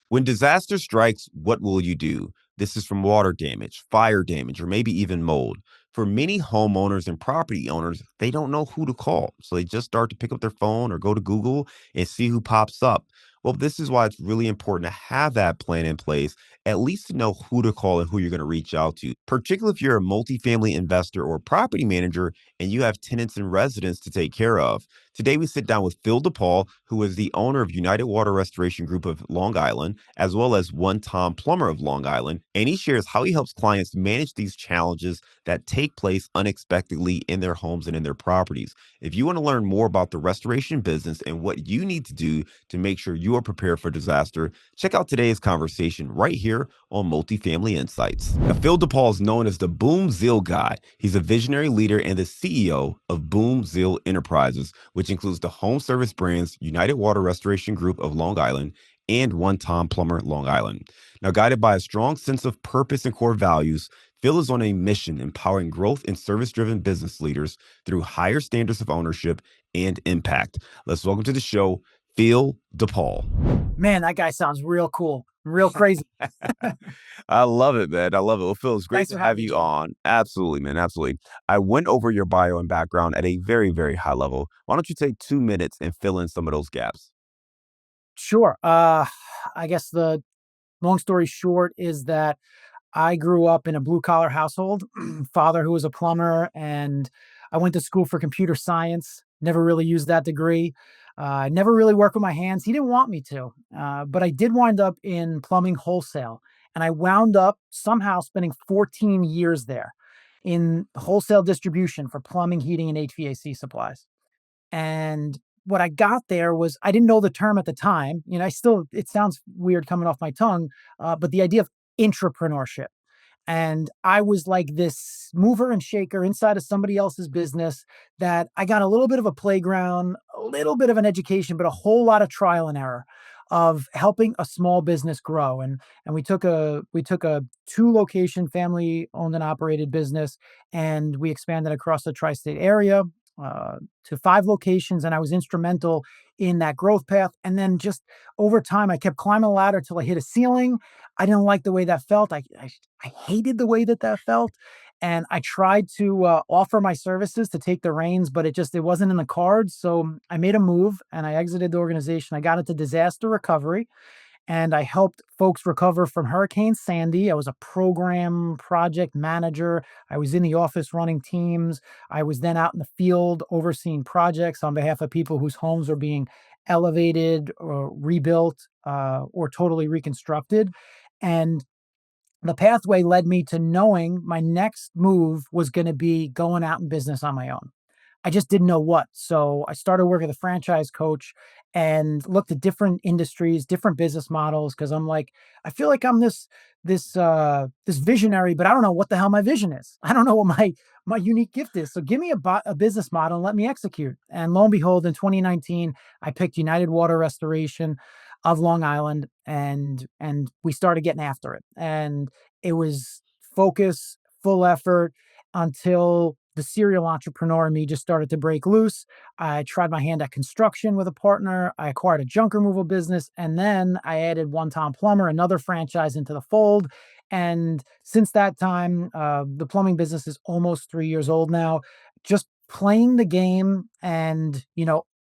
When disaster strikes, what will you do? This is from water damage, fire damage, or maybe even mold. For many homeowners and property owners, they don't know who to call. So they just start to pick up their phone or go to Google and see who pops up. Well, this is why it's really important to have that plan in place, at least to know who to call and who you're going to reach out to, particularly if you're a multifamily investor or property manager and you have tenants and residents to take care of. Today, we sit down with Phil DePaul, who is the owner of United Water Restoration Group of Long Island, as well as One Tom Plumber of Long Island. And he shares how he helps clients manage these challenges that take place unexpectedly in their homes and in their properties. If you want to learn more about the restoration business and what you need to do to make sure you are prepared for disaster, check out today's conversation right here on Multifamily Insights. Now, Phil DePaul is known as the Boom Zell Guy. He's a visionary leader and the CEO of Boom Zell Enterprises, which includes the home service brands United Water Restoration Group of Long Island and One Tom Plumber Long Island. Now, guided by a strong sense of purpose and core values, Phil is on a mission empowering growth and service driven business leaders through higher standards of ownership and impact. Let's welcome to the show, Phil DePaul. Man, that guy sounds real cool, real crazy. I love it, man. I love it. Well, Phil, it's great Thanks to for have having me, you John. on. Absolutely, man. Absolutely. I went over your bio and background at a very, very high level. Why don't you take 2 minutes and fill in some of those gaps? Sure. I guess the long story short is that I grew up in a blue collar household, father who was a plumber, and I went to school for computer science. Never really used that degree. Never really worked with my hands. He didn't want me to, but I did wind up in plumbing wholesale, and I wound up somehow spending 14 years there in wholesale distribution for plumbing, heating, and HVAC supplies. And what I got there was I didn't know the term at the time. I still, it sounds weird coming off my tongue, but the idea of intrapreneurship. And I was like this mover and shaker inside of somebody else's business that I got a little bit of a playground, a little bit of an education, but a whole lot of trial and error of helping a small business grow. And we took a two location family owned and operated business, and we expanded across the tri-state area to five locations, and I was instrumental in that growth path. And then just over time, I kept climbing the ladder till I hit a ceiling. I didn't like the way that felt. I hated the way that that felt, and I tried to offer my services to take the reins, but it wasn't in the cards. So I made a move and I exited the organization. I got into disaster recovery, and I helped folks recover from Hurricane Sandy. I was a program project manager. I was in the office running teams. I was then out in the field overseeing projects on behalf of people whose homes were being elevated or rebuilt or totally reconstructed. And the pathway led me to knowing my next move was going to be going out in business on my own. I just didn't know what. So I started working as a franchise coach and looked at different industries, different business models, because I'm like, I feel like I'm this visionary, but I don't know what the hell my vision is. I don't know what my unique gift is. So give me a business model and let me execute. And lo and behold, in 2019, I picked United Water Restoration of Long Island, and we started getting after it. And it was focus, full effort until the serial entrepreneur in me just started to break loose. I tried my hand at construction with a partner. I acquired a junk removal business. And then I added One Tom Plumber, another franchise, into the fold. And since that time, the plumbing business is almost 3 years old now. Just playing the game and,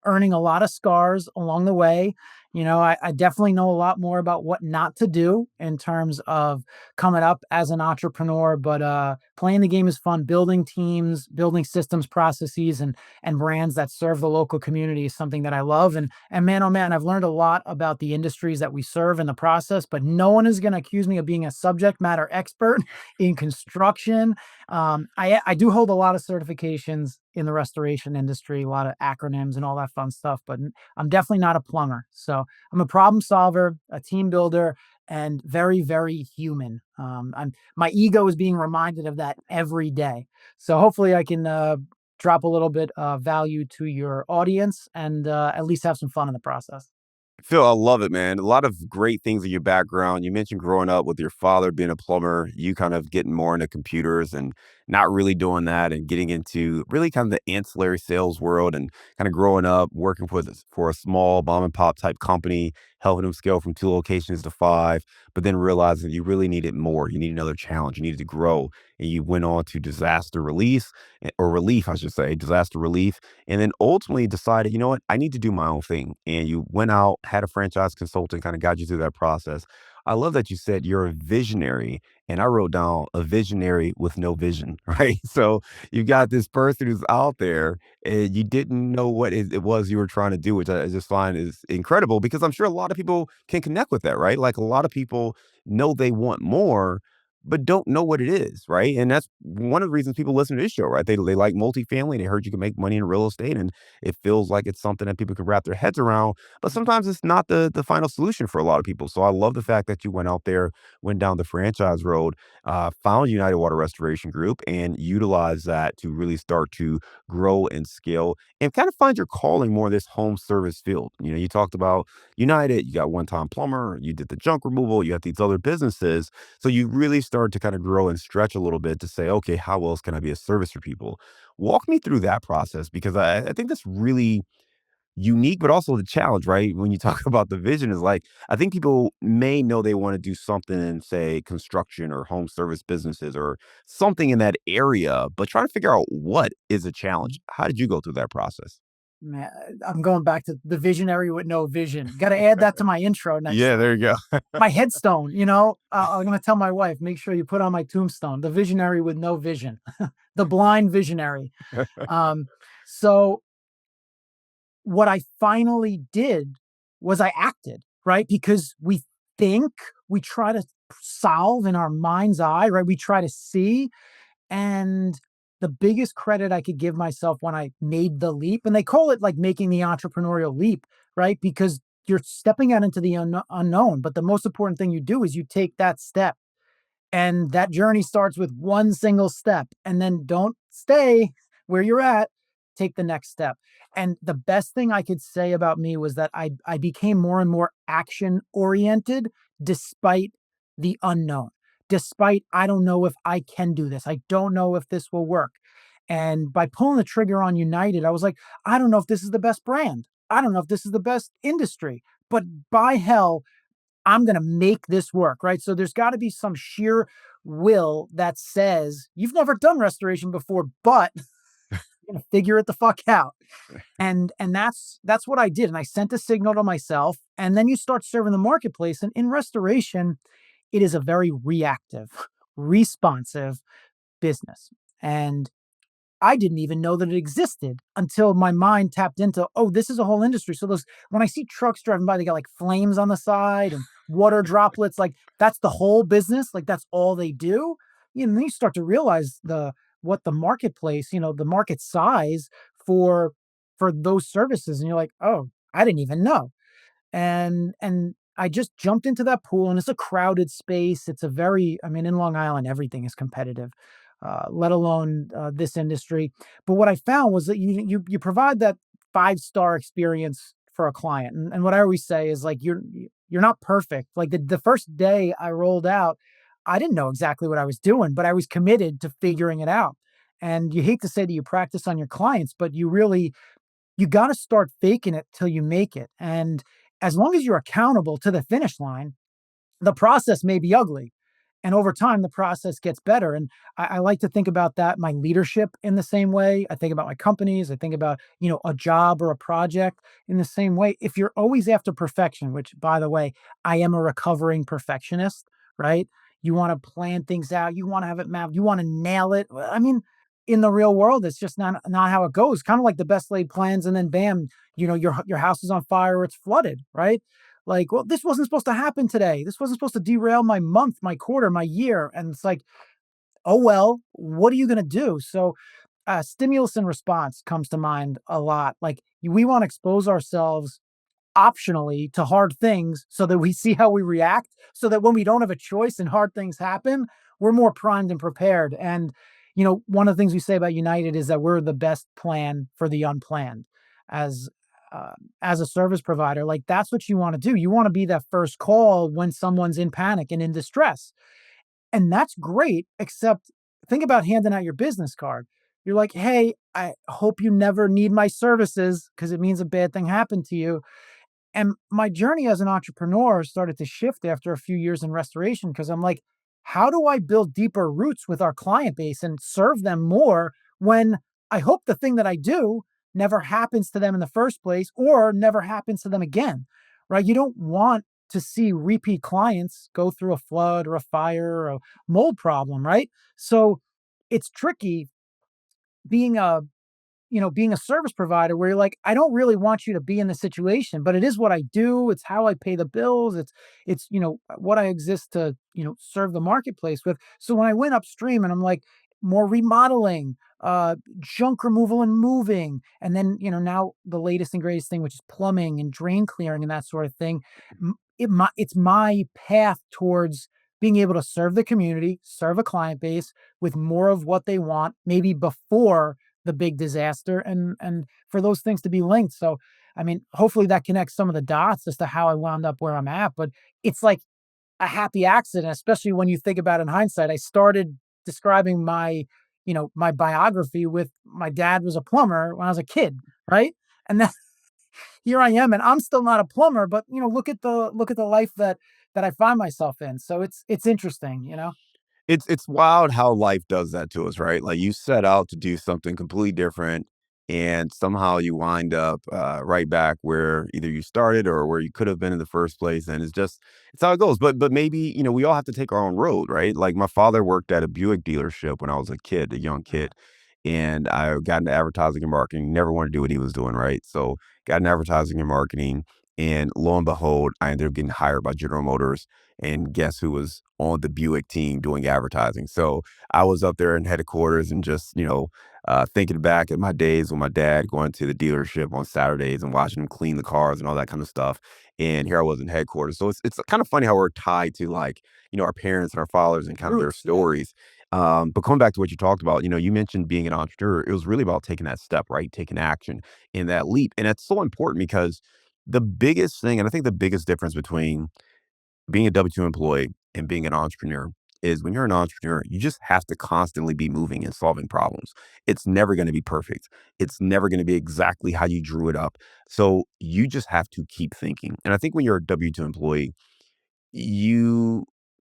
earning a lot of scars along the way. I definitely know a lot more about what not to do in terms of coming up as an entrepreneur, but playing the game is fun. Building teams, building systems, processes, and brands that serve the local community is something that I love. And man, oh man, I've learned a lot about the industries that we serve in the process. But no one is going to accuse me of being a subject matter expert in construction. I do hold a lot of certifications in the restoration industry, a lot of acronyms and all that fun stuff. But I'm definitely not a plumber. So I'm a problem solver, a team builder, and very, very human. My ego is being reminded of that every day. So hopefully I can drop a little bit of value to your audience and at least have some fun in the process. Phil, I love it, man. A lot of great things in your background. You mentioned growing up with your father being a plumber, you kind of getting more into computers and not really doing that and getting into really kind of the ancillary sales world and kind of growing up working for a small mom and pop type company, helping them scale from 2 locations to five, but then realizing you really needed more. You need another challenge. You needed to grow. And you went on to disaster release or relief, I should say, disaster relief. And then ultimately decided, you know what, I need to do my own thing. And you went out, had a franchise consultant, kind of got you through that process. I love that you said you're a visionary, and I wrote down a visionary with no vision, right? So you got this person who's out there and you didn't know what it was you were trying to do, which I just find is incredible because I'm sure a lot of people can connect with that, right? Like a lot of people know they want more, but don't know what it is, right? And that's one of the reasons people listen to this show, right? They like multifamily. They heard you can make money in real estate, and it feels like it's something that people can wrap their heads around. But sometimes it's not the final solution for a lot of people. So I love the fact that you went out there, went down the franchise road, found United Water Restoration Group, and utilized that to really start to grow and scale and kind of find your calling more in this home service field. You know, you talked about United, you got one time plumber, you did the junk removal, you have these other businesses. So you really start to kind of grow and stretch a little bit to say, okay, how else can I be a service for people? Walk me through that process because I think that's really unique, but also the challenge, right? When you talk about the vision is like, I think people may know they want to do something in, say, construction or home service businesses or something in that area, but trying to figure out what is a challenge. How did you go through that process? Man, I'm going back to the visionary with no vision. Got to add that to my intro next, Yeah, there you go. my headstone. You know, I'm going to tell my wife, make sure you put on my tombstone, the visionary with no vision, the blind visionary. Um, so what I finally did was I acted, right? Because we think, we try to solve in our mind's eye, right? We try to see. And the biggest credit I could give myself when I made the leap, and they call it like making the entrepreneurial leap, right? Because you're stepping out into the unknown. But the most important thing you do is you take that step. And that journey starts with one single step. And then don't stay where you're at, take the next step. And the best thing I could say about me was that I became more and more action oriented despite the unknown, despite I don't know if I can do this. I don't know if this will work. And by pulling the trigger on United, I was like, I don't know if this is the best brand. I don't know if this is the best industry, but by hell, I'm going to make this work, right? So there's got to be some sheer will that says, you've never done restoration before, but you're going to figure it the fuck out. And that's what I did. And I sent a signal to myself. And then you start serving the marketplace. And in restoration, it is a very reactive, responsive business. And I didn't even know that it existed until my mind tapped into, oh, this is a whole industry. So those, when I see trucks driving by, they got like flames on the side and water droplets, like that's the whole business. Like that's all they do. You know, then you start to realize the what the marketplace, you know, the market size for for those services. And you're like, oh, I didn't even know. And I just jumped into that pool, and it's a crowded space. It's a very, I mean, in Long Island, everything is competitive, let alone this industry. But what I found was that you provide that 5-star experience for a client, and what I always say is like you're not perfect. Like the first day I rolled out, I didn't know exactly what I was doing, but I was committed to figuring it out. And you hate to say that you practice on your clients, but you got to start faking it till you make it. And as long as you're accountable to the finish line, the process may be ugly. And over time, the process gets better. And I like to think about that, my leadership in the same way. I think about my companies. I think about, you know, a job or a project in the same way. If you're always after perfection, which by the way, I am a recovering perfectionist, right? You want to plan things out. You want to have it mapped. You want to nail it. I mean, in the real world, it's just not how it goes. Kind of like the best laid plans, and then bam, you know, your house is on fire or it's flooded, right? Like, well, this wasn't supposed to happen today. This wasn't supposed to derail my month, my quarter, my year. And it's like, oh, well, what are you going to do? So, stimulus and response comes to mind a lot. Like, we want to expose ourselves optionally to hard things so that we see how we react, so that when we don't have a choice and hard things happen, we're more primed and prepared. And, you know, one of the things we say about United is that we're the best plan for the unplanned. As as a service provider, like that's what you want to do. You want to be that first call when someone's in panic and in distress. And that's great, except think about handing out your business card. You're like, hey, I hope you never need my services because it means a bad thing happened to you. And my journey as an entrepreneur started to shift after a few years in restoration because I'm like, how do I build deeper roots with our client base and serve them more when I hope the thing that I do never happens to them in the first place or never happens to them again, right? You don't want to see repeat clients go through a flood or a fire or a mold problem, right? So it's tricky being a being a service provider where you're like, I don't really want you to be in the situation, but it is what I do. It's how I pay the bills. It's what I exist to, serve the marketplace with. So when I went upstream and I'm like, more remodeling, junk removal and moving, and then, now the latest and greatest thing, which is plumbing and drain clearing and that sort of thing. It's my path towards being able to serve the community, serve a client base with more of what they want, maybe before the big disaster and for those things to be linked. So, I mean, hopefully that connects some of the dots as to how I wound up where I'm at, but it's like a happy accident, especially when you think about it in hindsight. I started describing my biography with my dad was a plumber when I was a kid, right? And then here I am and I'm still not a plumber, but look at the life that I find myself in. So it's interesting. It's wild how life does that to us, right? Like, you set out to do something completely different, and somehow you wind up, right back where either you started or where you could have been in the first place, and it's how it goes, but maybe, we all have to take our own road, right? Like, my father worked at a Buick dealership when I was a kid, a young kid, and I got into advertising and marketing, never wanted to do what he was doing, right? So, got into advertising and marketing, and lo and behold, I ended up getting hired by General Motors, and guess who was on the Buick team doing advertising? So I was up there in headquarters and just, thinking back at my days with my dad going to the dealership on Saturdays and watching him clean the cars and all that kind of stuff. And here I was in headquarters. So it's kind of funny how we're tied to, like, our parents and our fathers and kind of their Roots, yeah. stories. But coming back to what you talked about, you mentioned being an entrepreneur. It was really about taking that step, right? Taking action in that leap. And that's so important because the biggest thing, and I think the biggest difference between being a W 2 employee and being an entrepreneur is when you're an entrepreneur, you just have to constantly be moving and solving problems. It's never going to be perfect. It's never going to be exactly how you drew it up. So you just have to keep thinking. And I think when you're a W 2 employee, you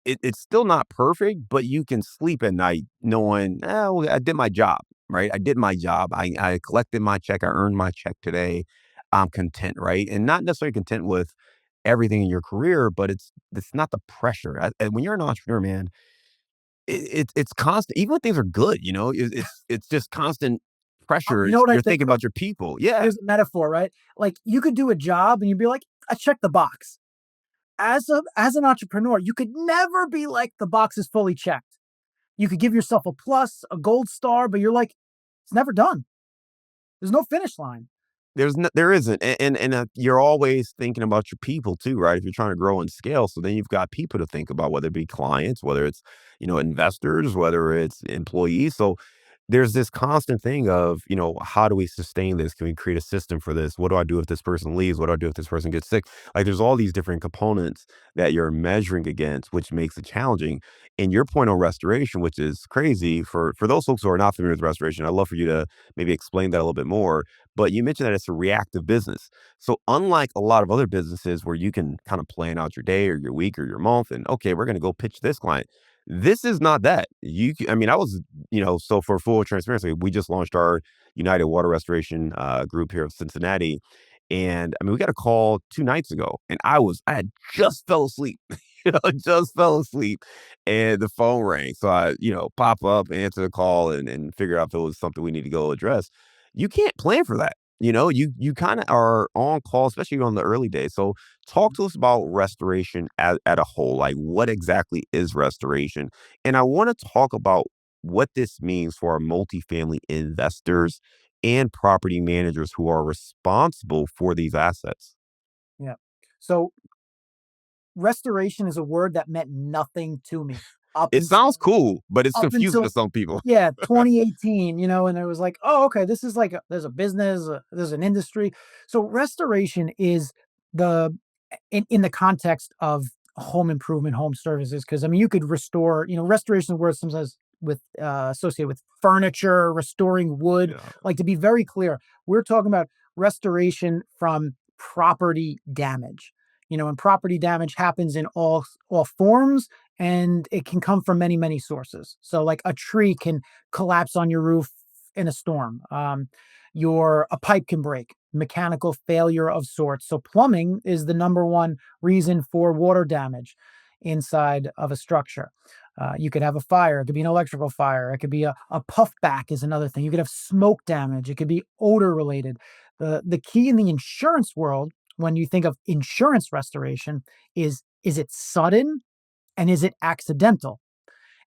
it's still not perfect, but you can sleep at night knowing, well, I did my job, right? I did my job. I collected my check. I earned my check today. I'm content, right? And not necessarily content with everything in your career, but it's not the pressure. And when you're an entrepreneur, man, it's constant. Even when things are good, it's just constant pressure. You know what I You're think thinking of? about your people. Yeah, Here's a metaphor, right? Like you could do a job and you'd be like, I checked the box. As an entrepreneur, you could never be like the box is fully checked. You could give yourself a plus, a gold star, but you're like, it's never done. There's no finish line. there isn't, and you're always thinking about your people too, right? If you're trying to grow and scale, so then you've got people to think about, whether it be clients, whether it's investors, whether it's employees. So there's this constant thing of, how do we sustain this? Can we create a system for this? What do I do if this person leaves? What do I do if this person gets sick? Like, there's all these different components that you're measuring against, which makes it challenging. And your point on restoration, which is crazy for those folks who are not familiar with restoration, I'd love for you to maybe explain that a little bit more. But you mentioned that it's a reactive business. So unlike a lot of other businesses where you can kind of plan out your day or your week or your month and, okay, we're going to go pitch this client. This is not that. I mean, I was, so for full transparency, we just launched our United Water Restoration group here of Cincinnati. And I mean, we got a call 2 nights ago, and I had just fell asleep, just fell asleep, and the phone rang. So I, pop up, answer the call, and figure out if it was something we need to go address. You can't plan for that. You kind of are on call, especially on the early days. So talk to us about restoration at a whole. Like, what exactly is restoration? And I want to talk about what this means for our multifamily investors and property managers who are responsible for these assets. Yeah. So restoration is a word that meant nothing to me up It until sounds cool, but it's up confusing to until some people. yeah, 2018, and it was like, oh, okay, this is like there's a business, there's an industry. So restoration is the in the context of home improvement, home services, because I mean you could restore, restoration is where sometimes associated with furniture, restoring wood. Yeah. Like, to be very clear, we're talking about restoration from property damage. And property damage happens in all forms, and it can come from many sources. So, like, a tree can collapse on your roof in a storm. Your a pipe can break, mechanical failure of sorts. So plumbing is the number one reason for water damage inside of a structure. You could have a fire. It could be an electrical fire. It could be a puff back is another thing. You could have smoke damage. It could be odor related. The key in the insurance world, when you think of insurance restoration, is it sudden and is it accidental?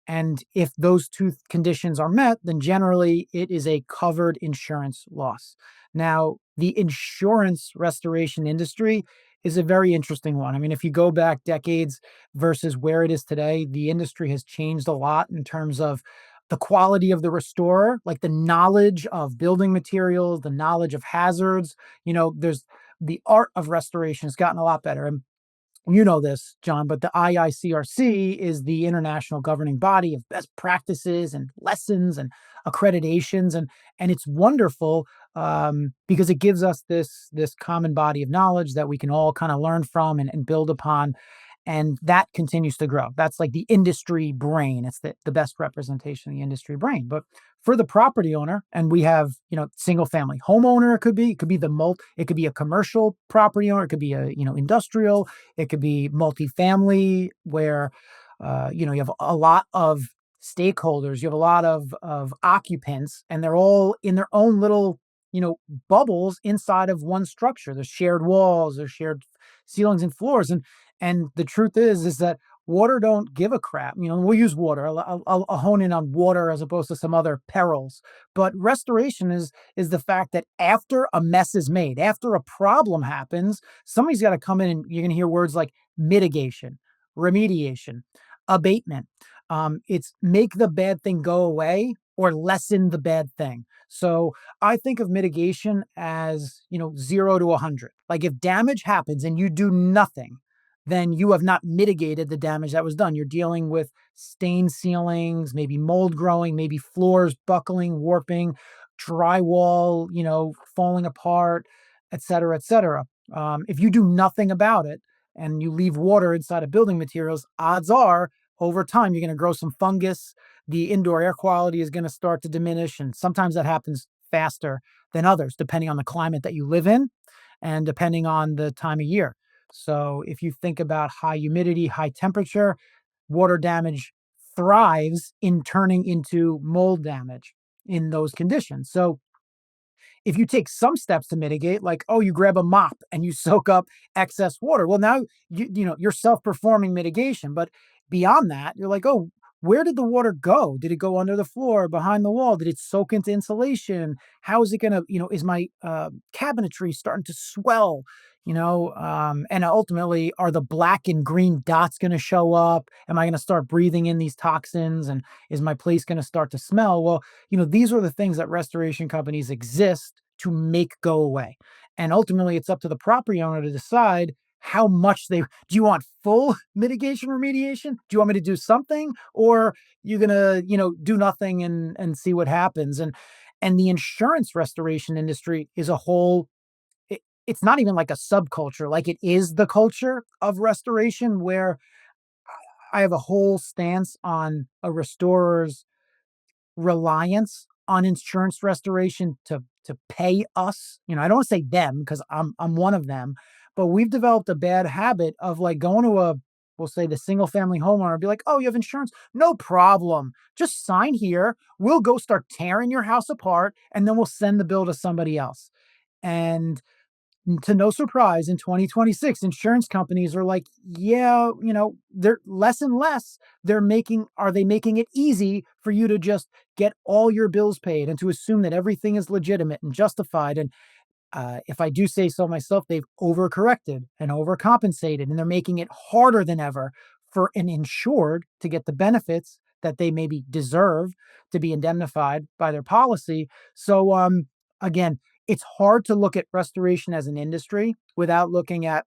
And if those two conditions are met, then generally it is a covered insurance loss. Now, the insurance restoration industry is a very interesting one. I mean, if you go back decades versus where it is today, the industry has changed a lot in terms of the quality of the restorer, like the knowledge of building materials, the knowledge of hazards. There's the art of restoration has gotten a lot better. And you know this, John, but the IICRC is the international governing body of best practices and lessons and accreditations, and it's wonderful, because it gives us this common body of knowledge that we can all kind of learn from and build upon, and that continues to grow. That's like the industry brain. It's the best representation of the industry brain. But for the property owner, and we have, single family homeowner, it could be it could be a commercial property owner, it could be a, industrial, it could be multifamily where, you have a lot of stakeholders, you have a lot of occupants, and they're all in their own little, bubbles inside of one structure. There's shared walls, there's shared ceilings and floors, and the truth is that water don't give a crap. We'll use water. I'll hone in on water as opposed to some other perils. But restoration is the fact that after a mess is made, after a problem happens, somebody's got to come in, and you're going to hear words like mitigation, remediation, abatement. It's make the bad thing go away or lessen the bad thing. So I think of mitigation as, 0 to 100. Like, if damage happens and you do nothing, then you have not mitigated the damage that was done. You're dealing with stained ceilings, maybe mold growing, maybe floors buckling, warping, drywall, falling apart, et cetera, et cetera. If you do nothing about it and you leave water inside of building materials, odds are over time you're going to grow some fungus. The indoor air quality is going to start to diminish. And sometimes that happens faster than others, depending on the climate that you live in and depending on the time of year. So if you think about high humidity, high temperature, water damage thrives in turning into mold damage in those conditions. So if you take some steps to mitigate, like, oh, you grab a mop and you soak up excess water, well, now you're self-performing mitigation. But beyond that, you're like, oh, where did the water go? Did it go under the floor, behind the wall? Did it soak into insulation? How is it gonna, is my cabinetry starting to swell? And ultimately, are the black and green dots going to show up? Am I going to start breathing in these toxins? And is my place going to start to smell? Well, these are the things that restoration companies exist to make go away. And ultimately, it's up to the property owner to decide how much do you want full mitigation remediation? Do you want me to do something? Or you're going to, do nothing and see what happens? And the insurance restoration industry is a whole, it's not even like a subculture, like it is the culture of restoration, where I have a whole stance on a restorer's reliance on insurance restoration to pay us. I don't want to say them because I'm one of them, but we've developed a bad habit of like going to we'll say the single family homeowner and be like, oh, you have insurance? No problem. Just sign here. We'll go start tearing your house apart and then we'll send the bill to somebody else. And to no surprise, in 2026, insurance companies are like, yeah, they're less and less. Are they making it easy for you to just get all your bills paid and to assume that everything is legitimate and justified? And if I do say so myself, they've overcorrected and overcompensated, and they're making it harder than ever for an insured to get the benefits that they maybe deserve to be indemnified by their policy. So, again, it's hard to look at restoration as an industry without looking at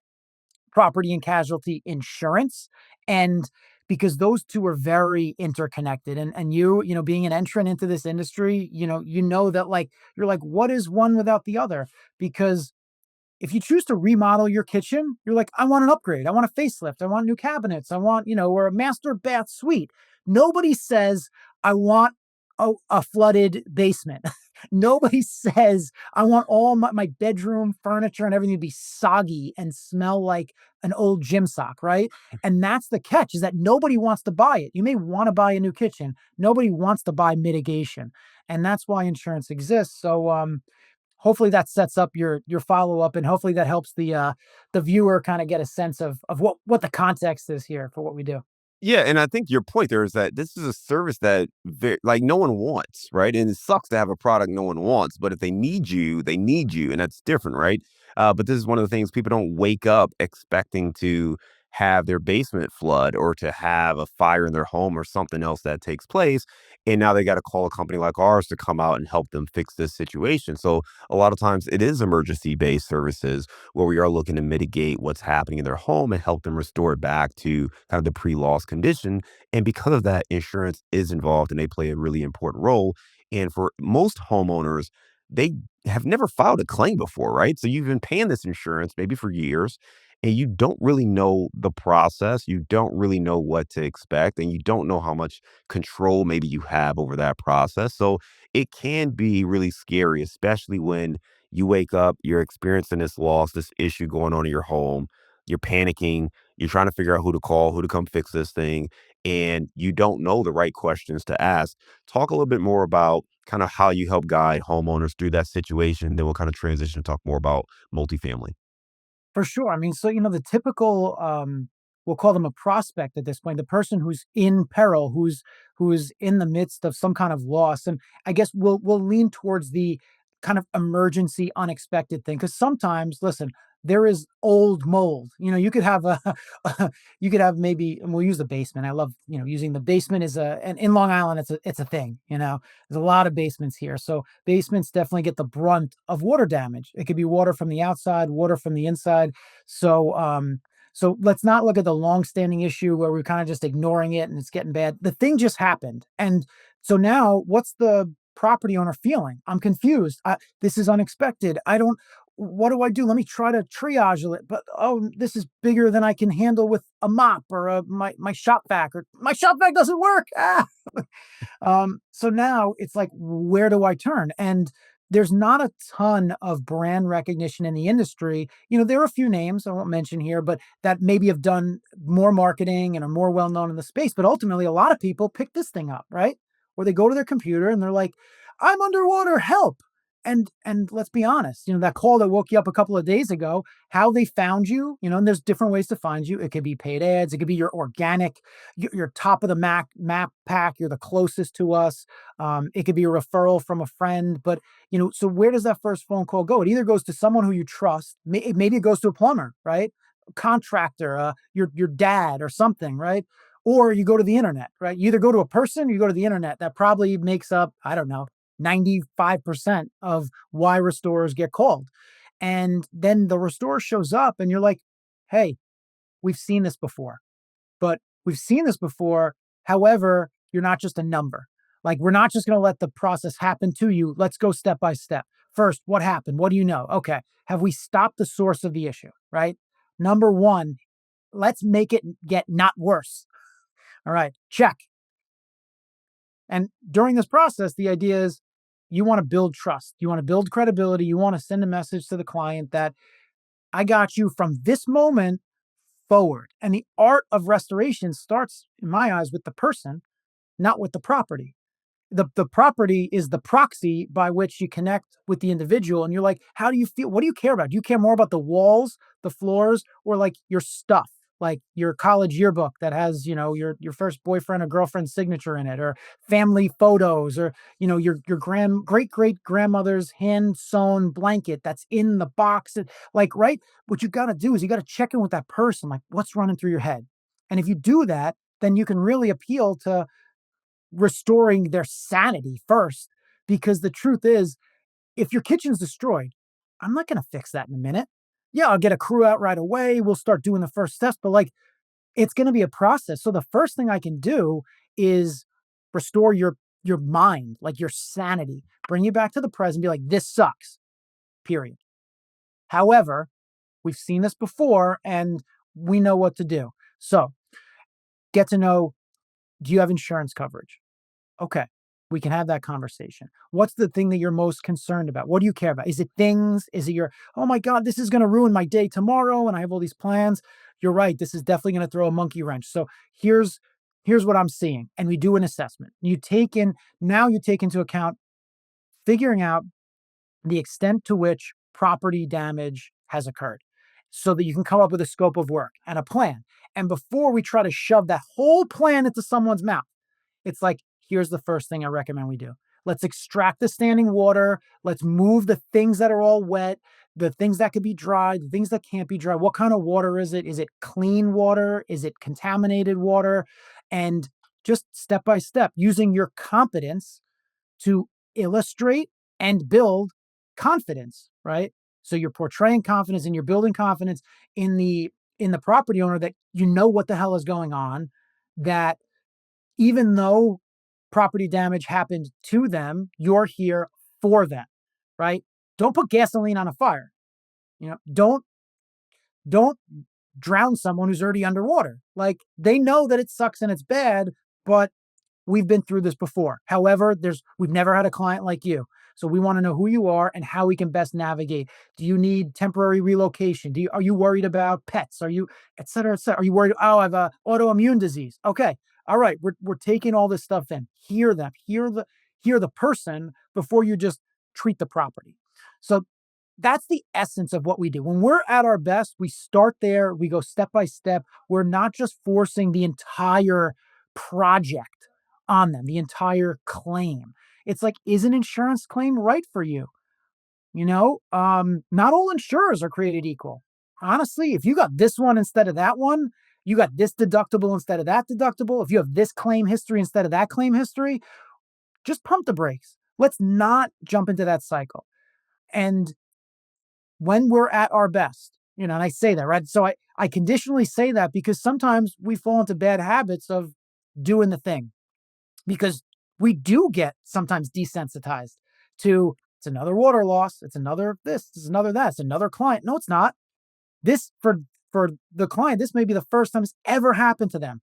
property and casualty insurance. And because those two are very interconnected. And you know, being an entrant into this industry, you know that like you're like, what is one without the other? Because if you choose to remodel your kitchen, you're like, I want an upgrade. I want a facelift. I want new cabinets. I want, or a master bath suite. Nobody says, I want a flooded basement. Nobody says, I want all my bedroom furniture and everything to be soggy and smell like an old gym sock, right? And that's the catch, is that nobody wants to buy it. You may want to buy a new kitchen. Nobody wants to buy mitigation. And that's why insurance exists. So, hopefully that sets up your follow-up, and hopefully that helps the viewer kind of get a sense of what the context is here for what we do. Yeah, and I think your point there is that this is a service that like no one wants, right? And it sucks to have a product no one wants, but if they need you, and that's different, right? But this is one of the things people don't wake up expecting to have their basement flood or to have a fire in their home or something else that takes place. And now they got to call a company like ours to come out and help them fix this situation. So a lot of times it is emergency based services where we are looking to mitigate what's happening in their home and help them restore it back to kind of the pre-loss condition. And because of that, insurance is involved and they play a really important role. And for most homeowners, they have never filed a claim before, right? So you've been paying this insurance maybe for years and you don't really know the process. You don't really know what to expect and you don't know how much control maybe you have over that process. So it can be really scary, especially when you wake up, you're experiencing this loss, this issue going on in your home, you're panicking, you're trying to figure out who to call, who to come fix this thing, and you don't know the right questions to ask. Talk a little bit more about kind of how you help guide homeowners through that situation. Then we'll kind of transition to talk more about multifamily. For sure. I mean, so the typical, we'll call them a prospect at this point, the person who's in peril, who's in the midst of some kind of loss. And I guess we'll lean towards the kind of emergency, unexpected thing. Because sometimes, listen, there is old mold. You could have you could have maybe, and we'll use the basement. I love, using the basement is and in Long Island, it's a thing. There's a lot of basements here. So basements definitely get the brunt of water damage. It could be water from the outside, water from the inside. So let's not look at the long-standing issue where we're kind of just ignoring it and it's getting bad. The thing just happened. And so now what's the property owner feeling? I'm confused. This is unexpected. What do I do? Let me try to triage it. But oh, this is bigger than I can handle with a mop or my shop vac, or my shop vac doesn't work. So now it's like, where do I turn? And there's not a ton of brand recognition in the industry. There are a few names I won't mention here, but that maybe have done more marketing and are more well known in the space. But ultimately, a lot of people pick this thing up, right? Or they go to their computer and they're like, I'm underwater, help. And let's be honest, that call that woke you up a couple of days ago, how they found you, and there's different ways to find you. It could be paid ads, it could be your organic, your top of the map pack, you're the closest to us. It could be a referral from a friend, but so where does that first phone call go? It either goes to someone who you trust, maybe it goes to a plumber, right? A contractor, your dad or something, right? Or you go to the internet, right? You either go to a person or you go to the internet. That probably makes up, I don't know, 95% of why restorers get called. And then the restorer shows up and you're like, hey, we've seen this before, but we've seen this before. However, you're not just a number. Like, we're not just going to let the process happen to you. Let's go step by step. First, what happened? What do you know? Okay. Have we stopped the source of the issue? Right. Number one, let's make it get not worse. All right. Check. And during this process, the idea is you want to build trust. You want to build credibility. You want to send a message to the client that I got you from this moment forward. And the art of restoration starts, in my eyes, with the person, not with the property. The property is the proxy by which you connect with the individual. And you're like, how do you feel? What do you care about? Do you care more about the walls, the floors, or like your stuff? Like your college yearbook that has, your first boyfriend or girlfriend's signature in it, or family photos, or your great great grandmother's hand sewn blanket that's in the box. Like, right? What you got to do is you got to check in with that person. Like, what's running through your head? And if you do that, then you can really appeal to restoring their sanity first. Because the truth is, if your kitchen's destroyed, I'm not going to fix that in a minute. Yeah, I'll get a crew out right away. We'll start doing the first steps. But like, it's going to be a process. So the first thing I can do is restore your mind, like your sanity, bring you back to the present, be like, this sucks, period. However, we've seen this before and we know what to do. So get to know, do you have insurance coverage? Okay, we can have that conversation. What's the thing that you're most concerned about? What do you care about? Is it things? Is it your, oh my God, this is going to ruin my day tomorrow and I have all these plans? You're right. This is definitely going to throw a monkey wrench. So here's here's what I'm seeing. And we do an assessment. You take into account figuring out the extent to which property damage has occurred so that you can come up with a scope of work and a plan. And before we try to shove that whole plan into someone's mouth, it's like, here's the first thing I recommend we do. Let's extract the standing water. Let's move the things that are all wet, the things that could be dry, the things that can't be dry. What kind of water is it? Is it clean water? Is it contaminated water? And just step by step, using your competence to illustrate and build confidence, right? So you're portraying confidence and you're building confidence in the property owner that you know what the hell is going on, that even though property damage happened to them, you're here for them, right? Don't put gasoline on a fire. Don't drown someone who's already underwater. Like, they know that it sucks and it's bad, but we've been through this before. However, we've never had a client like you. So we want to know who you are and how we can best navigate. Do you need temporary relocation? Are you worried about pets? Are you, et cetera, et cetera? Are you worried? Oh, I have a autoimmune disease. Okay. All right. We're taking all this stuff in. Hear them. Hear the person before you just treat the property. So that's the essence of what we do. When we're at our best, we start there, we go step by step. We're not just forcing the entire project on them, the entire claim. It's like, is an insurance claim right for you? Not all insurers are created equal. Honestly, if you got this one instead of that one, you got this deductible instead of that deductible, if you have this claim history instead of that claim history, just pump the brakes. Let's not jump into that cycle. And when we're at our best, and I say that, right? So I conditionally say that because sometimes we fall into bad habits of doing the thing, because we do get sometimes desensitized to, it's another water loss, it's another this, it's another that, it's another client. No, it's not. This, for the client, this may be the first time it's ever happened to them.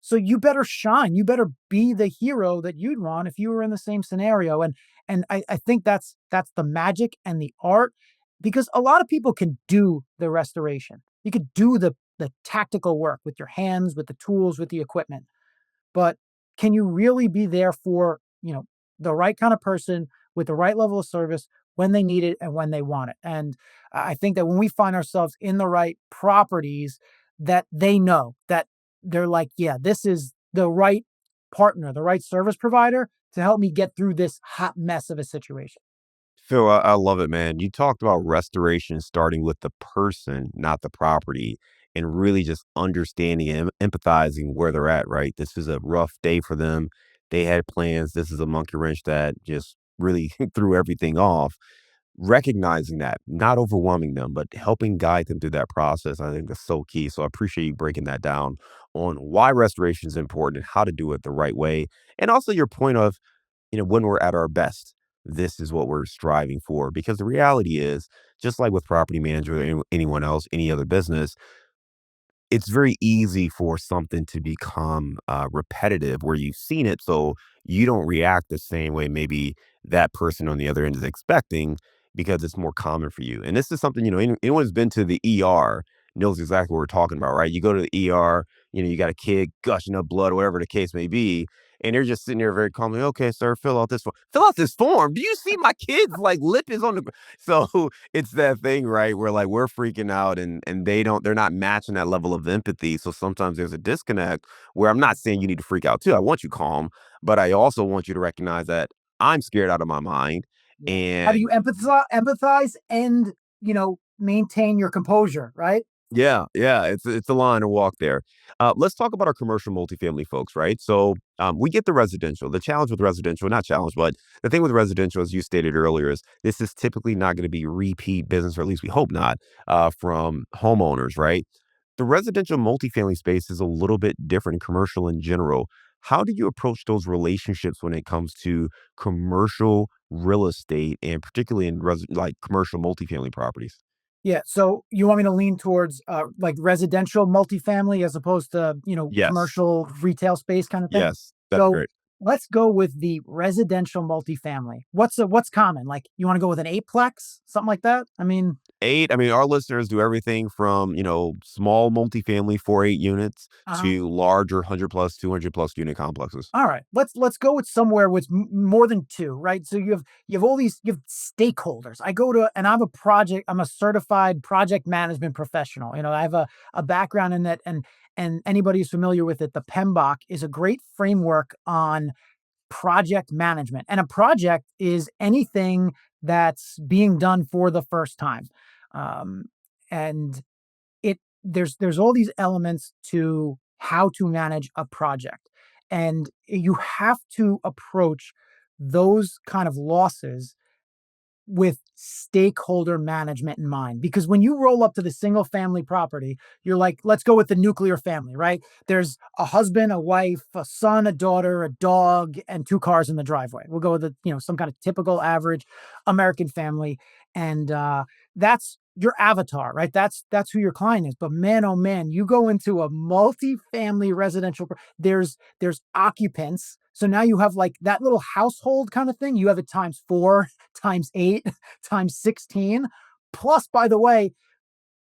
So you better shine. You better be the hero that you'd want if you were in the same scenario. And I think that's the magic and the art, because a lot of people can do the restoration. You could do the tactical work with your hands, with the tools, with the equipment. But can you really be there for, the right kind of person with the right level of service when they need it and when they want it? And I think that when we find ourselves in the right properties, that they know that they're like, yeah, this is the right partner, the right service provider to help me get through this hot mess of a situation. Phil, I love it, man. You talked about restoration starting with the person, not the property, and really just understanding and empathizing where they're at, right? This is a rough day for them. They had plans. This is a monkey wrench that just really threw everything off. Recognizing that, not overwhelming them, but helping guide them through that process. I think that's so key. So I appreciate you breaking that down on why restoration is important and how to do it the right way. And also your point of, when we're at our best, this is what we're striving for. Because the reality is, just like with property manager or anyone else, any other business, it's very easy for something to become repetitive where you've seen it. So you don't react the same way maybe that person on the other end is expecting because it's more common for you. And this is something, anyone who's been to the ER knows exactly what we're talking about, right? You go to the ER, you got a kid gushing up blood, whatever the case may be. And they're just sitting there very calmly. Okay, sir, fill out this form. Fill out this form. Do you see my kid's like lip is on the so it's that thing, right? Where like we're freaking out and they're not matching that level of empathy. So sometimes there's a disconnect where I'm not saying you need to freak out too. I want you calm, but I also want you to recognize that I'm scared out of my mind. Yeah. How do And you empathize and, maintain your composure, right? yeah, yeah, it's a line to walk there. Let's talk about our commercial multifamily folks, right? So we get the residential. The challenge with residential, not challenge, but the thing with residential, as you stated earlier, is this is typically not going to be repeat business, or at least we hope not, from homeowners, right? The residential multifamily space is a little bit different in commercial in general. How do you approach those relationships when it comes to commercial real estate and particularly in like commercial multifamily properties? Yeah, so you want me to lean towards, like, residential multifamily as opposed to, Yes. commercial retail space kinda thing? Yes. That'd be So, great. let's go with the residential multifamily. What's common? Like, you wanna go with an eightplex? Something like that? I mean. Eight, I mean, our listeners do everything from, small multifamily 4, 8 units Uh-huh. to larger 100 plus, 200 plus unit complexes. All right, let's go with somewhere with more than two, right? So you have all these you have stakeholders. I go to and I'm a project. I'm a certified project management professional. I have a background in that, and anybody who's familiar with it, the PMBOK is a great framework on project management. And a project is anything that's being done for the first time, um, and there's all these elements to how to manage a project, and you have to approach those kind of losses with stakeholder management in mind. Because when you roll up to the single family property, you're like, let's go with the nuclear family, right? There's a husband, a wife, a son, a daughter, a dog, and two cars in the driveway. We'll go with some kind of typical average American family. And that's your avatar, right? That's who your client is. But man, oh man, you go into a multi-family residential, there's occupants. So now you have like that little household kind of thing. You have it times four, times eight, times 16. Plus, by the way,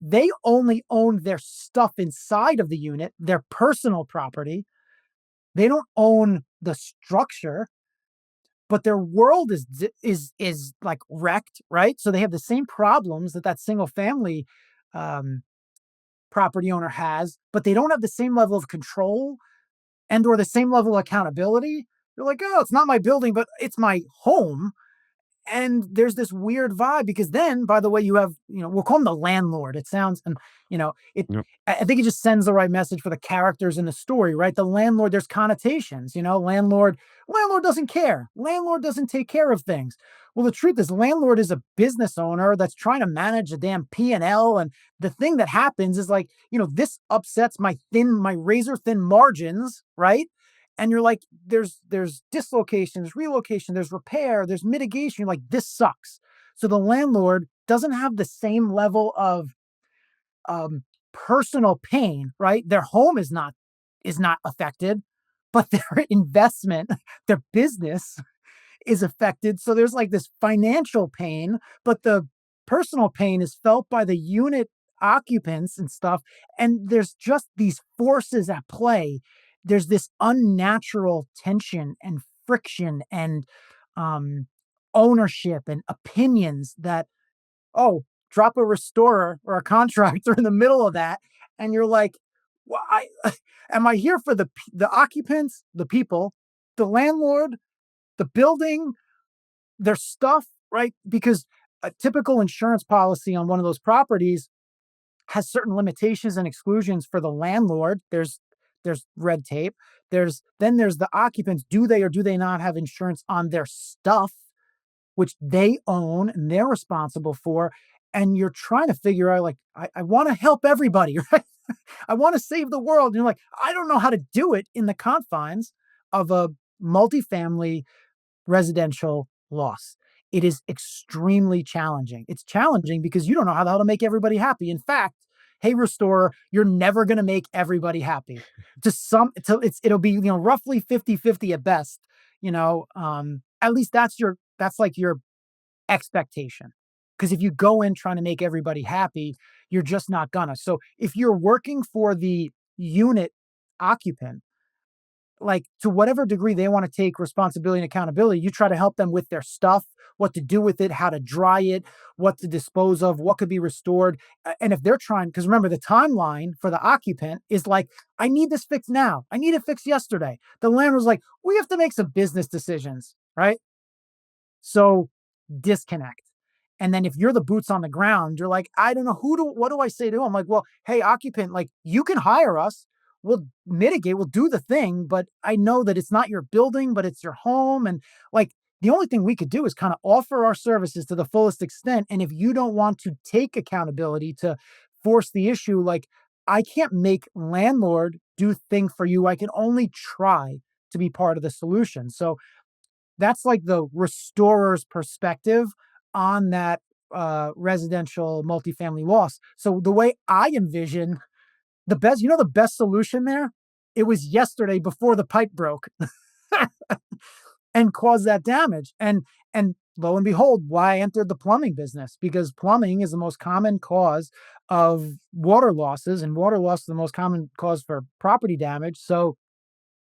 they only own their stuff inside of the unit, their personal property. They don't own the structure, but their world is like wrecked, right? So they have the same problems that single family um, property owner has, but they don't have the same level of control and or the same level of accountability. You're like, oh, it's not my building, but it's my home. And there's this weird vibe because then, by the way, you have, we'll call him the landlord. It sounds, and it. Yep. I think it just sends the right message for the characters in the story, right? The landlord, there's connotations. Landlord doesn't care. Landlord doesn't take care of things. Well, the truth is, landlord is a business owner that's trying to manage a damn P&L, and the thing that happens is like, this upsets my razor thin margins, right? And you're like, there's dislocation, there's relocation, there's repair, there's mitigation. You're like, this sucks. So the landlord doesn't have the same level of um, personal pain, right? Their home is not affected, but their investment, their business is affected. So there's like this financial pain, but the personal pain is felt by the unit occupants and stuff. And there's just these forces at play. There's this unnatural tension and friction and um, ownership and opinions that, oh, drop a restorer or a contractor in the middle of that. And you're like, well, am I here for the occupants, the people, the landlord, the building, their stuff, right? Because a typical insurance policy on one of those properties has certain limitations and exclusions for the landlord. There's red tape. There's the occupants. Do they or do they not have insurance on their stuff, which they own and they're responsible for? And you're trying to figure out, like, I want to help everybody, right? I want to save the world. And you're like, I don't know how to do it in the confines of a multifamily residential loss. It is extremely challenging. It's challenging because you don't know how the hell to make everybody happy. In fact, hey, restorer, you're never going to make everybody happy. It'll be, roughly 50-50 at best, at least that's like your expectation. Because if you go in trying to make everybody happy, you're just not gonna. So if you're working for the unit occupant, like, to whatever degree they want to take responsibility and accountability, you try to help them with their stuff, what to do with it, how to dry it, what to dispose of, what could be restored. And if they're trying, because remember, the timeline for the occupant is like, I need this fixed now. I need it fixed yesterday. The landlord's like, we have to make some business decisions, right? So disconnect. And then if you're the boots on the ground, you're like, I don't know what do I say to him? I'm like, well, hey, occupant, like, you can hire us. We'll mitigate, we'll do the thing, but I know that it's not your building, but it's your home. And like, the only thing we could do is kind of offer our services to the fullest extent. And if you don't want to take accountability to force the issue, like, I can't make landlord do thing for you. I can only try to be part of the solution. So that's like the restorer's perspective on that residential multifamily loss. So the way I envision the best, the best solution there, it was yesterday before the pipe broke and caused that damage. And lo and behold, why I entered the plumbing business, because plumbing is the most common cause of water losses, and water loss is the most common cause for property damage. So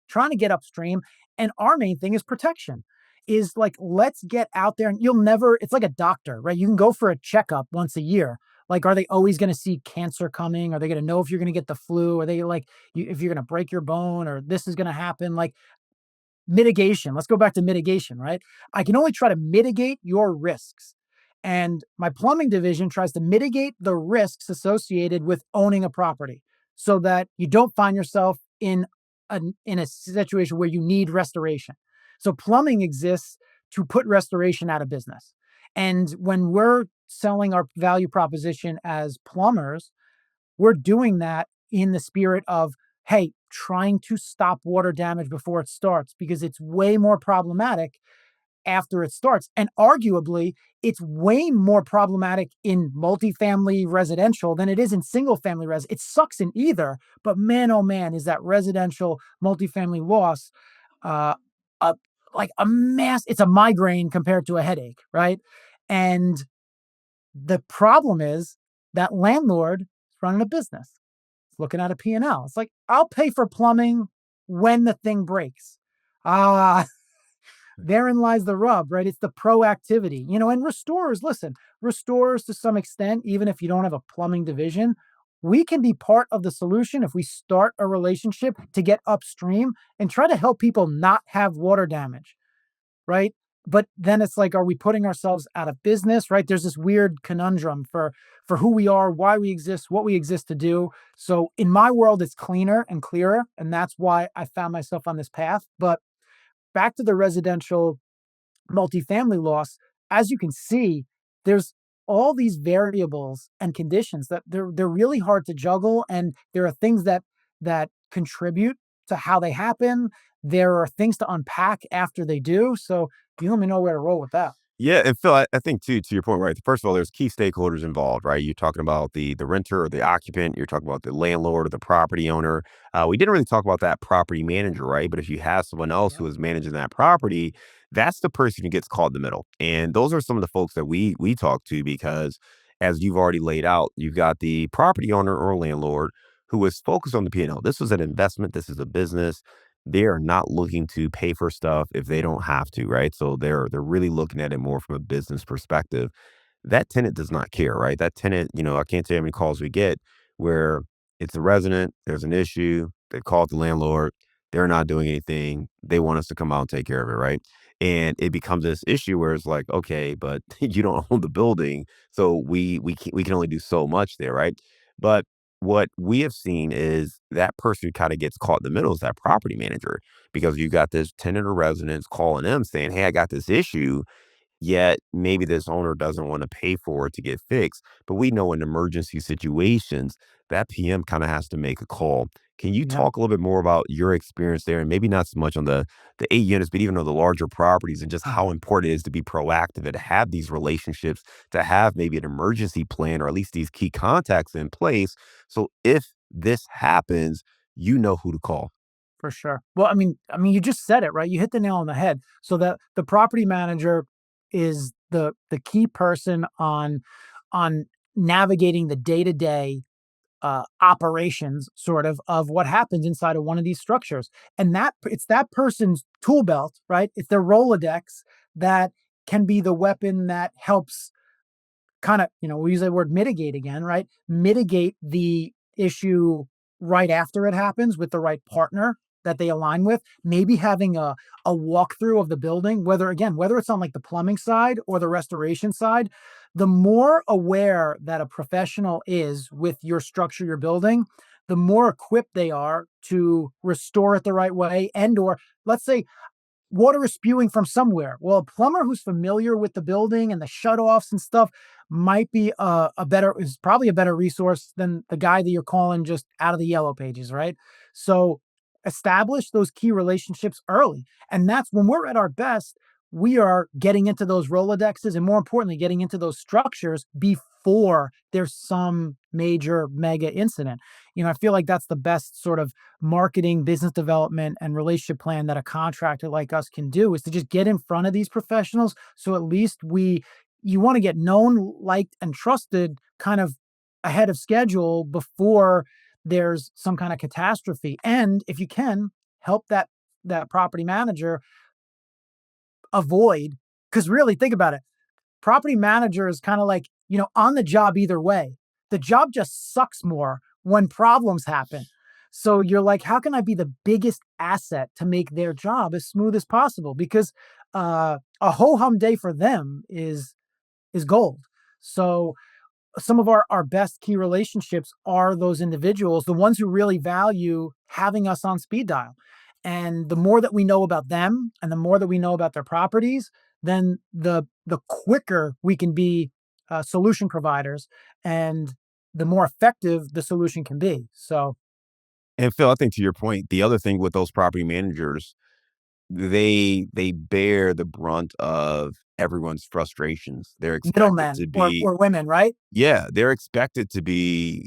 trying to get upstream. And our main thing is protection. Is like, let's get out there, and you'll never, it's like a doctor, right? You can go for a checkup once a year. Like, are they always going to see cancer coming? Are they going to know if you're going to get the flu? Are they like, if you're going to break your bone or this is going to happen? Like, mitigation. Let's go back to mitigation, right? I can only try to mitigate your risks. And my plumbing division tries to mitigate the risks associated with owning a property so that you don't find yourself in a situation where you need restoration. So plumbing exists to put restoration out of business. And when we're selling our value proposition as plumbers, we're doing that in the spirit of, hey, trying to stop water damage before it starts, because it's way more problematic after it starts. And arguably, it's way more problematic in multifamily residential than it is in single family It sucks in either, but man, oh man, is that residential multifamily loss uh, a, like a mass, it's a migraine compared to a headache, right? And the problem is that landlord is running a business. It's looking at a P&L. It's like, I'll pay for plumbing when the thing breaks. Ah, therein lies the rub, right? It's the proactivity, and restorers, listen, restorers to some extent, even if you don't have a plumbing division, we can be part of the solution if we start a relationship to get upstream and try to help people not have water damage, right? But then it's like, are we putting ourselves out of business, right? There's this weird conundrum for who we are, why we exist, what we exist to do. So in my world, it's cleaner and clearer, and that's why I found myself on this path. But back to the residential multifamily loss, as you can see, there's all these variables and conditions that they're really hard to juggle, and there are things that contribute to how they happen. There are things to unpack after they do. So you let me know where to roll with that. Yeah, and Phil, I think too, to your point, right? First of all, there's key stakeholders involved, right? You're talking about the renter or the occupant. You're talking about the landlord or the property owner. We didn't really talk about that property manager, right? But if you have someone else Yep. who is managing that property, that's the person who gets caught in the middle. And those are some of the folks that we talk to because, as you've already laid out, you've got the property owner or landlord who is focused on the P&L. This is an investment. This is a business. They are not looking to pay for stuff if they don't have to, right? So they're really looking at it more from a business perspective. That tenant does not care, right? That tenant, I can't tell you how many calls we get where it's a resident, there's an issue, they call the landlord, they're not doing anything. They want us to come out and take care of it, right? And it becomes this issue where it's like, okay, but you don't own the building, so we can only do so much there, right? But what we have seen is that person who kind of gets caught in the middle is that property manager because you got this tenant or residents calling them saying, "Hey, I got this issue." Yet maybe this owner doesn't want to pay for it to get fixed. But we know in emergency situations, that PM kind of has to make a call. Can you Yeah. talk a little bit more about your experience there? And maybe not so much on the 8 units, but even on the larger properties and just how important it is to be proactive and to have these relationships, to have maybe an emergency plan or at least these key contacts in place. So if this happens, you know who to call. For sure. Well, you just said it, right? You hit the nail on the head. So that the property manager is the key person on navigating the day-to-day operations sort of what happens inside of one of these structures. And that it's that person's tool belt, right? It's their Rolodex that can be the weapon that helps kind of, we use the word mitigate again, right? Mitigate the issue right after it happens with the right partner that they align with. Maybe having a walkthrough of the building, whether it's on like the plumbing side or the restoration side, the more aware that a professional is with your structure, your building, the more equipped they are to restore it the right way. And or let's say water is spewing from somewhere. Well, a plumber who's familiar with the building and the shutoffs and stuff might be a better is probably a better resource than the guy that you're calling just out of the yellow pages, right? So establish those key relationships early. And that's when we're at our best, we are getting into those Rolodexes and more importantly, getting into those structures before there's some major mega incident. I feel like that's the best sort of marketing, business development, and relationship plan that a contractor like us can do is to just get in front of these professionals. So at least you want to get known, liked, and trusted kind of ahead of schedule before there's some kind of catastrophe. And if you can help that property manager avoid, because really think about it, property manager is kind of like, on the job either way. The job just sucks more when problems happen. So you're like, how can I be the biggest asset to make their job as smooth as possible? Because a ho hum day for them is gold. So some of our best key relationships are those individuals, the ones who really value having us on speed dial. And the more that we know about them and the more that we know about their properties, then the quicker we can be solution providers and the more effective the solution can be. So And Phil, I think to your point, the other thing with those property managers, they bear the brunt of everyone's frustrations. They're expected middlemen to or be or women, right? Yeah, they're expected to be,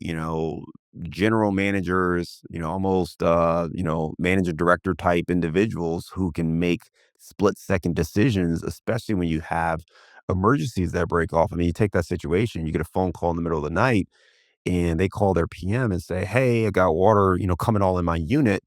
general managers, almost, manager director type individuals who can make split second decisions, especially when you have emergencies that break off. I mean, you take that situation, you get a phone call in the middle of the night and they call their PM and say, "Hey, I got water, coming all in my unit."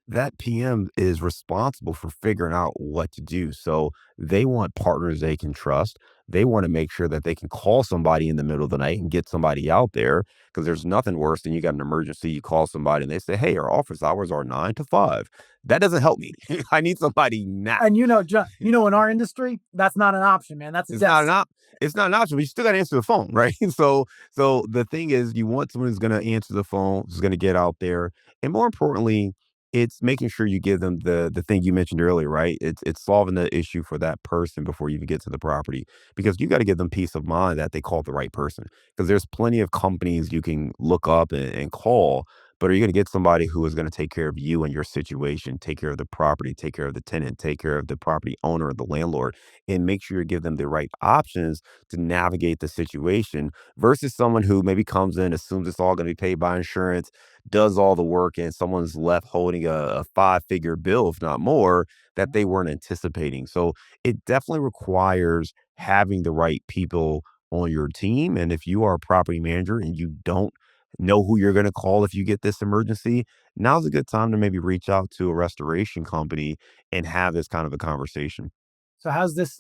That PM is responsible for figuring out what to do. So they want partners they can trust. They want to make sure that they can call somebody in the middle of the night and get somebody out there because there's nothing worse than you got an emergency. You call somebody and they say, "Hey, our office hours are 9 to 5." That doesn't help me. I need somebody now. And John, in our industry, that's not an option, man. That's a It's not an death. op it's not an option, but you still gotta answer the phone, right? So the thing is you want someone who's gonna answer the phone, who's gonna get out there, and more importantly, it's making sure you give them the thing you mentioned earlier, right? It's solving the issue for that person before you even get to the property, because you gotta give them peace of mind that they called the right person. Because there's plenty of companies you can look up and call, but are you gonna get somebody who is gonna take care of you and your situation, take care of the property, take care of the tenant, take care of the property owner or the landlord? And make sure you give them the right options to navigate the situation versus someone who maybe comes in, assumes it's all going to be paid by insurance, does all the work, and someone's left holding a five-figure bill, if not more, that they weren't anticipating. So it definitely requires having the right people on your team. And if you are a property manager and you don't know who you're going to call if you get this emergency, now's a good time to maybe reach out to a restoration company and have this kind of a conversation. So how's this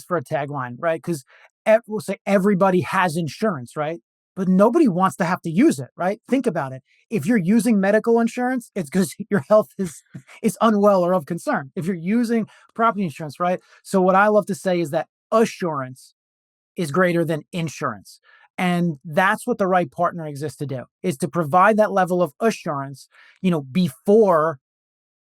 for a tagline, right? Because we'll say everybody has insurance, right? But nobody wants to have to use it, right? Think about it. If you're using medical insurance, it's because your health is unwell or of concern. If you're using property insurance, right? So what I love to say is that assurance is greater than insurance. And that's what the right partner exists to do, is to provide that level of assurance, before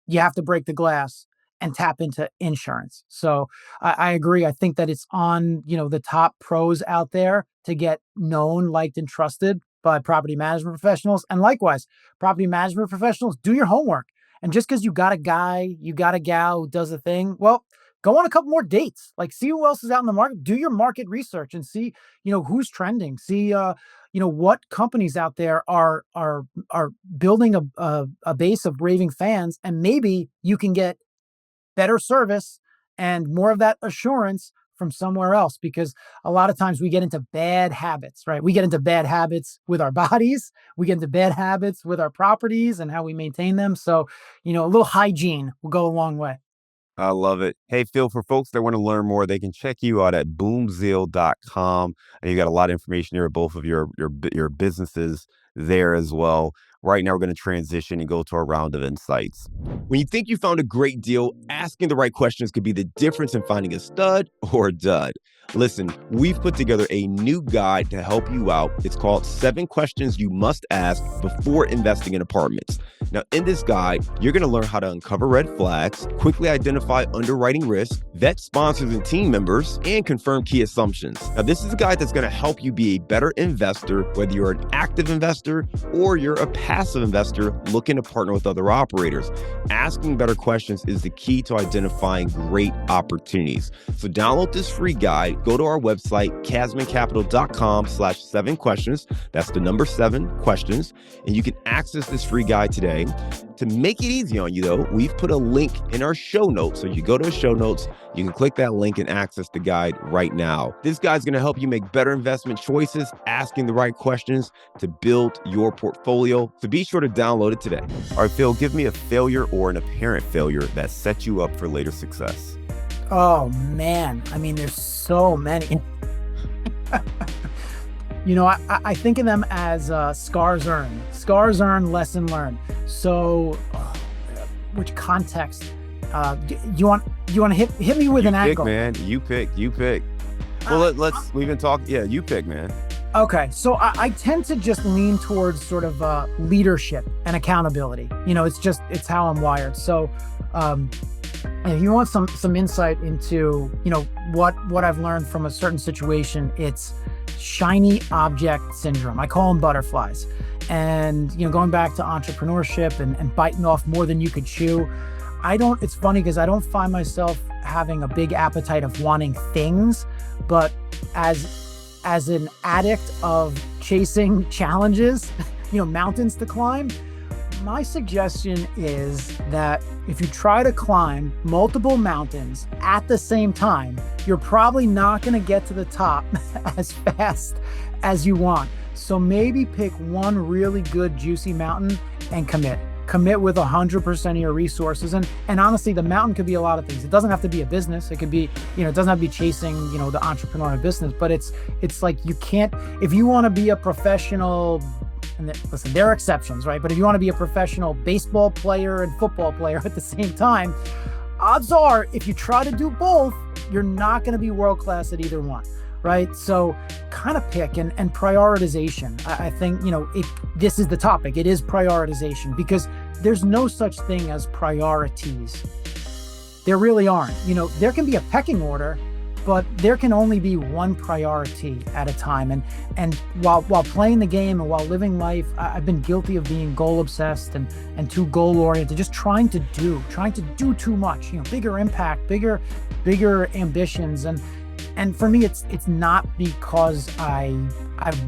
you have to break the glass and tap into insurance. So I agree. I think that it's on, the top pros out there to get known, liked, and trusted by property management professionals. And likewise, property management professionals, do your homework. And just because you got a guy, you got a gal who does a thing, well, go on a couple more dates. Like, see who else is out in the market. Do your market research and see, who's trending. See, what companies out there are building a base of raving fans, and maybe you can get better service and more of that assurance from somewhere else, because a lot of times we get into bad habits, right? We get into bad habits with our bodies, we get into bad habits with our properties and how we maintain them. So, a little hygiene will go a long way. I love it. Hey, Phil, for folks that want to learn more, they can check you out at boomzilla.com. And you got a lot of information here, both of your businesses there as well. Right now, we're going to transition and go to our round of insights. When you think you found a great deal, asking the right questions could be the difference in finding a stud or a dud. Listen, we've put together a new guide to help you out. It's called 7 Questions You Must Ask Before Investing in Apartments. Now, in this guide, you're going to learn how to uncover red flags, quickly identify underwriting risk, vet sponsors and team members, and confirm key assumptions. Now, this is a guide that's going to help you be a better investor, whether you're an active investor or you're a passive investor looking to partner with other operators. Asking better questions is the key to identifying great opportunities. So download this free guide. Go to our website, casmoncapital.com/7 questions. That's the number 7 questions. And you can access this free guide today. To make it easy on you, though, we've put a link in our show notes. So you go to the show notes, you can click that link and access the guide right now. This guide's going to help you make better investment choices, asking the right questions to build your portfolio. So be sure to download it today. All right, Phil, give me a failure or an apparent failure that sets you up for later success. Oh man, I mean, there's so many. I think of them as scars earned, lesson learned. So, which context? You want to hit me with an angle? Man, you pick. Well, we've been talking. Yeah, you pick, man. Okay, so I tend to just lean towards sort of leadership and accountability. It's how I'm wired. So, if you want some insight into, what I've learned from a certain situation, it's shiny object syndrome. I call them butterflies. And, going back to entrepreneurship and biting off more than you could chew, it's funny because I don't find myself having a big appetite of wanting things, but as an addict of chasing challenges, mountains to climb, my suggestion is that if you try to climb multiple mountains at the same time, you're probably not going to get to the top as fast as you want. So maybe pick one really good, juicy mountain and commit. Commit with 100% of your resources. And honestly, the mountain could be a lot of things. It doesn't have to be a business. It could be, it doesn't have to be chasing, the entrepreneurial business, but it's like you can't, if you want to be a professional, and listen, there are exceptions, right? But if you want to be a professional baseball player and football player at the same time, odds are if you try to do both, you're not going to be world-class at either one, right? So kind of pick and prioritization. I think, this is the topic. It is prioritization because there's no such thing as priorities. There really aren't. There can be a pecking order, but there can only be one priority at a time. And while playing the game and while living life, I've been guilty of being goal obsessed and too goal oriented, just trying to do too much, bigger impact, bigger ambitions. And for me, it's not because I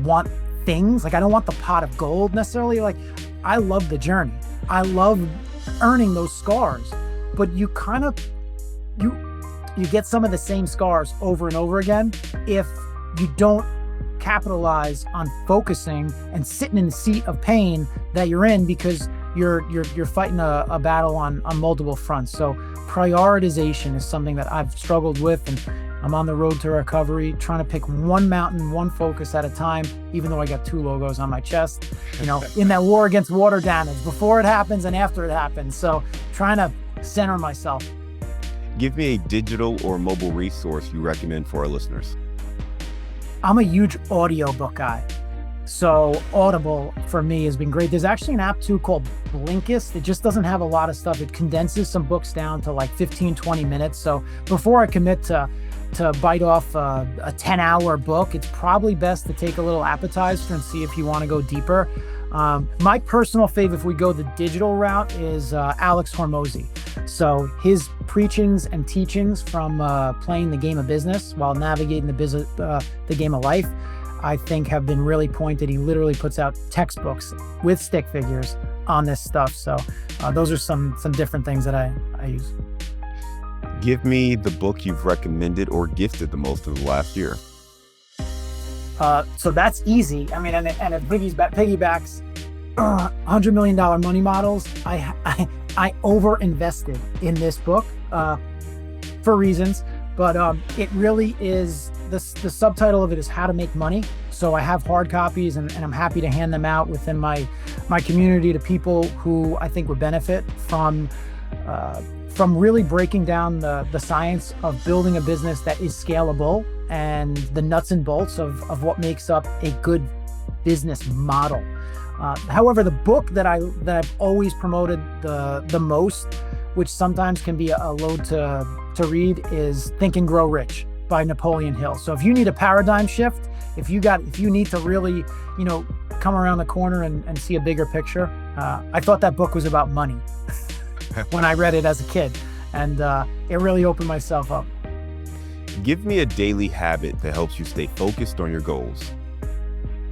want things, like I don't want the pot of gold necessarily. Like I love the journey. I love earning those scars, but you get some of the same scars over and over again if you don't capitalize on focusing and sitting in the seat of pain that you're in because you're fighting a battle on multiple fronts. So prioritization is something that I've struggled with, and I'm on the road to recovery, trying to pick one mountain, one focus at a time, even though I got 2 logos on my chest, in that war against water damage, before it happens and after it happens. So trying to center myself. Give me a digital or mobile resource you recommend for our listeners. I'm a huge audiobook guy. So Audible for me has been great. There's actually an app too called Blinkist. It just doesn't have a lot of stuff. It condenses some books down to like 15, 20 minutes. So before I commit to bite off a 10-hour book, it's probably best to take a little appetizer and see if you want to go deeper. My personal favorite, if we go the digital route, is Alex Hormozy. So his preachings and teachings from playing the game of business while navigating the game of life, I think have been really pointed. He literally puts out textbooks with stick figures on this stuff. So those are some different things that I use. Give me the book you've recommended or gifted the most in the last year. So that's easy. I mean, and it piggybacks $100 million money models. I over-invested in this book for reasons, but it really is, the subtitle of it is How to Make Money. So So I have hard copies, and I'm happy to hand them out within my community to people who I think would benefit from really breaking down the science of building a business that is scalable and the nuts and bolts of what makes up a good business model. However, the book that I've always promoted the most, which sometimes can be a load to read, is Think and Grow Rich by Napoleon Hill. So if you need a paradigm shift, if you need to really, come around the corner and see a bigger picture, I thought that book was about money when I read it as a kid, and it really opened myself up. Give me a daily habit that helps you stay focused on your goals.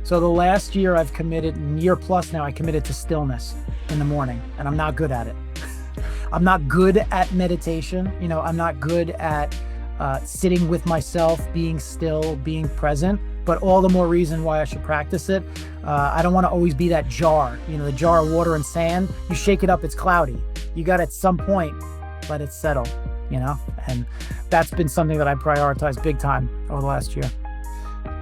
So the last year year plus now, I committed to stillness in the morning, and I'm not good at it. I'm not good at meditation. I'm not good at sitting with myself, being still, being present, but all the more reason why I should practice it. I don't want to always be that jar, the jar of water and sand. You shake it up, it's cloudy. You got to, at some point, let it settle, and that's been something that I prioritize big time over the last year.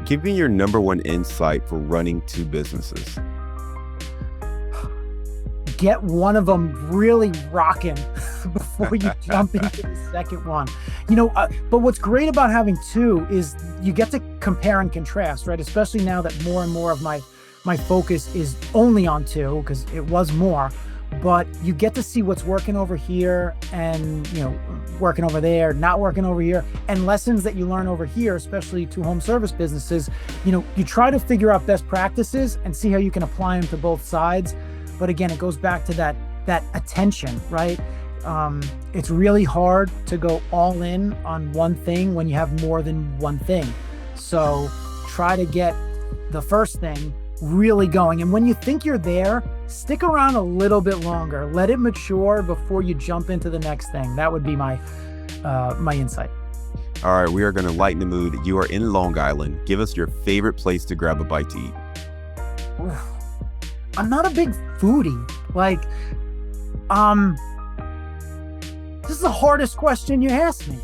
Give me your number one insight for running two businesses. Get one of them really rocking before you jump into the second one. But what's great about having two is you get to compare and contrast, right? Especially now that more and more of my focus is only on two, because it was more. But you get to see what's working over here and, working over there, not working over here, and lessons that you learn over here, especially to home service businesses. You try to figure out best practices and see how you can apply them to both sides. But again, it goes back to that attention, right? It's really hard to go all in on one thing when you have more than one thing. So try to get the first thing really going. And when you think you're there, stick around a little bit longer. Let it mature before you jump into the next thing. That would be my insight. All right, we are going to lighten the mood. You are in Long Island. Give us your favorite place to grab a bite to eat. I'm not a big foodie. This is the hardest question you asked me.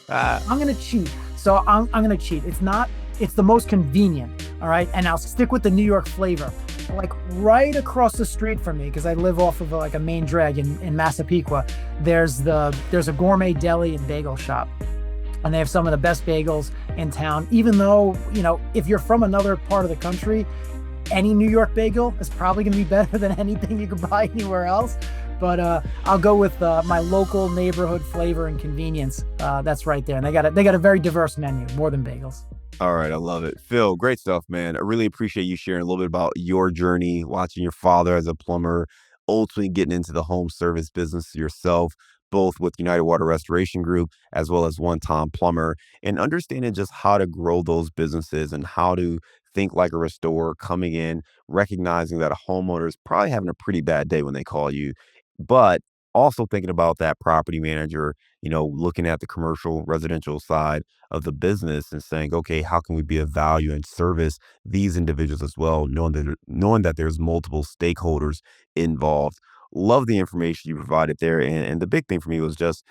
I'm going to cheat. So I'm going to cheat. It's the most convenient. All right. And I'll stick with the New York flavor. Right across the street from me, because I live off of a main drag in Massapequa, there's a gourmet deli and bagel shop. And they have some of the best bagels in town. Even though, if you're from another part of the country, any New York bagel is probably going to be better than anything you could buy anywhere else. But I'll go with my local neighborhood flavor and convenience. That's right there. And they got a very diverse menu, more than bagels. All right, I love it. Phil, great stuff, man. I really appreciate you sharing a little bit about your journey, watching your father as a plumber, ultimately getting into the home service business yourself, both with United Water Restoration Group as well as One Tom Plumber, and understanding just how to grow those businesses and how to think like a restorer coming in, recognizing that a homeowner is probably having a pretty bad day when they call you, but also thinking about that property manager, looking at the commercial residential side of the business and saying, okay, how can we be of value and service these individuals as well, knowing that there's multiple stakeholders involved. Love the information you provided there. And the big thing for me was just,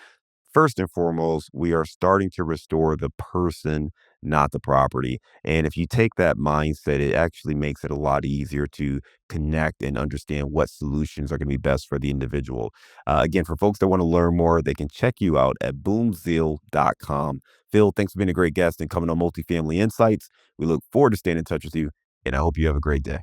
first and foremost, we are starting to restore the person, not the property. And if you take that mindset, it actually makes it a lot easier to connect and understand what solutions are going to be best for the individual. Again, for folks that want to learn more, they can check you out at boomzeel.com. Phil, thanks for being a great guest and coming on Multifamily Insights. We look forward to staying in touch with you, and I hope you have a great day.